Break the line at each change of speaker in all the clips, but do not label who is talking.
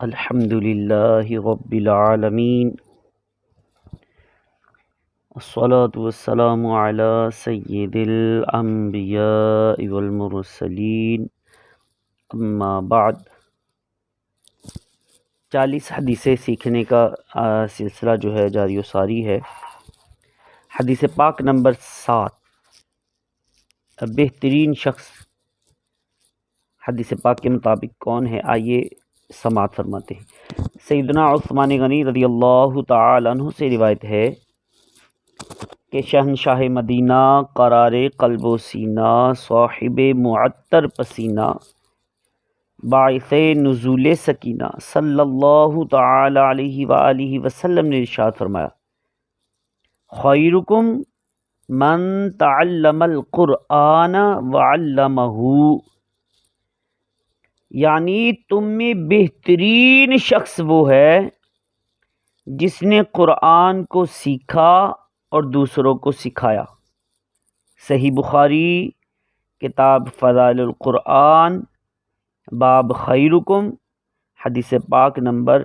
الحمد للہ رب العالمین الصلاة والسلام علی سید الانبیاء والمرسلین اما بعد 40 حدیثیں سیکھنے کا سلسلہ جو ہے جاری و ساری ہے۔ حدیث پاک نمبر 7، بہترین شخص حدیث پاک کے مطابق کون ہے؟ آئیے سماعت فرماتے ہیں۔ سیدنا عثمان غنی رضی اللہ تعالی عنہ سے روایت ہے کہ شہنشاہ مدینہ، قرار قلب و سینہ، صاحب معطر پسینہ، باعث نزول سکینہ صلی اللہ تعالی علیہ وآلہ وسلم نے ارشاد فرمایا، خیرکم من تعلم القرآن وعلمہ، یعنی تم میں بہترین شخص وہ ہے جس نے قرآن کو سیکھا اور دوسروں کو سکھایا۔ صحیح بخاری کتاب فضائل القرآن باب خیرکم، حدیث پاک نمبر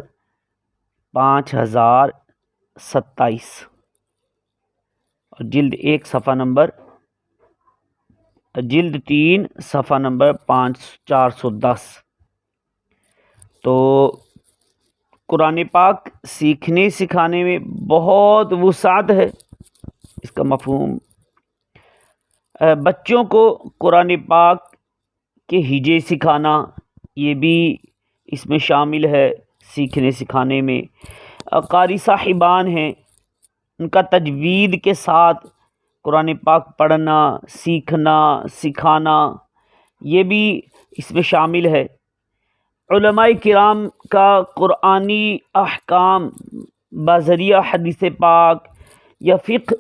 5027 اور جلد 3 صفحہ نمبر 410۔ تو قرآن پاک سیکھنے سکھانے میں بہت وسعت ہے، اس کا مفہوم بچوں کو قرآن پاک کے ہجے سکھانا یہ بھی اس میں شامل ہے۔ سیکھنے سکھانے میں قاری صاحبان ہیں، ان کا تجوید کے ساتھ قرآن پاک پڑھنا، سیکھنا، سکھانا یہ بھی اس میں شامل ہے۔ علماء کرام کا قرآنی احکام بذریعہ حدیث پاک یا فقہ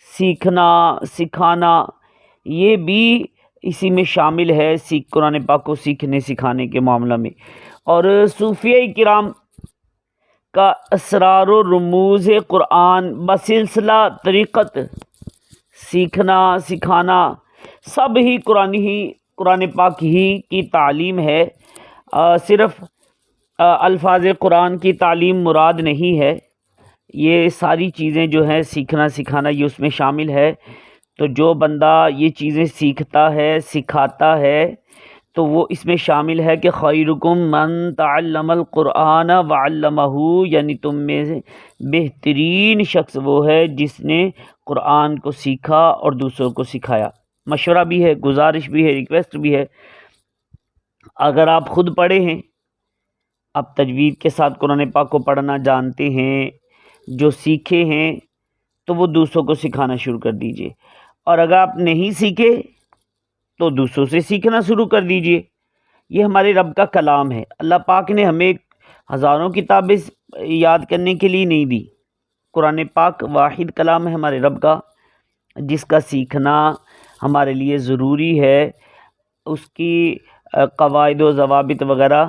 سیکھنا سکھانا یہ بھی اسی میں شامل ہے، قرآن پاک کو سیکھنے سکھانے کے معاملہ میں۔ اور صوفیہ کرام کا اسرار و رموز قرآن بسلسلہ طریقت سیکھنا سکھانا سب ہی قرآن پاک ہی کی تعلیم ہے، صرف الفاظ قرآن کی تعلیم مراد نہیں ہے، یہ ساری چیزیں جو ہیں سیکھنا سکھانا یہ اس میں شامل ہے۔ تو جو بندہ یہ چیزیں سیکھتا ہے سکھاتا ہے تو وہ اس میں شامل ہے کہ خیرکم من تعلم القرآن وعلمہ، یعنی تم میں سے بہترین شخص وہ ہے جس نے قرآن کو سیکھا اور دوسروں کو سکھایا۔ مشورہ بھی ہے، گزارش بھی ہے، ریکویسٹ بھی ہے، اگر آپ خود پڑھے ہیں، آپ تجوید کے ساتھ قرآن پاک کو پڑھنا جانتے ہیں، جو سیکھے ہیں تو وہ دوسروں کو سکھانا شروع کر دیجئے، اور اگر آپ نہیں سیکھے تو دوسروں سے سیکھنا شروع کر دیجئے۔ یہ ہمارے رب کا کلام ہے، اللہ پاک نے ہمیں ہزاروں کتابیں یاد کرنے کے لیے نہیں دی، قرآن پاک واحد کلام ہے ہمارے رب کا، جس کا سیکھنا ہمارے لیے ضروری ہے۔ اس کی قواعد و ضوابط وغیرہ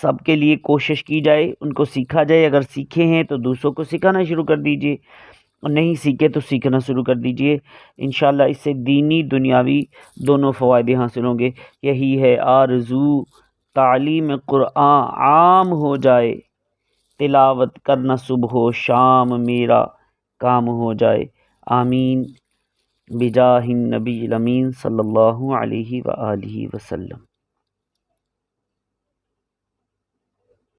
سب کے لیے کوشش کی جائے، ان کو سیکھا جائے۔ اگر سیکھے ہیں تو دوسروں کو سکھانا شروع کر دیجئے، اور نہیں سیکھے تو سیکھنا شروع کر دیجئے۔ انشاءاللہ اس سے دینی دنیاوی دونوں فوائد حاصل ہوں گے۔ یہی ہے آرزو، تعلیم قرآن عام ہو جائے، تلاوت کرنا صبح و شام میرا کام ہو جائے۔ آمین بجاہ النبی الامین صلی اللہ علیہ وآلہ وسلم۔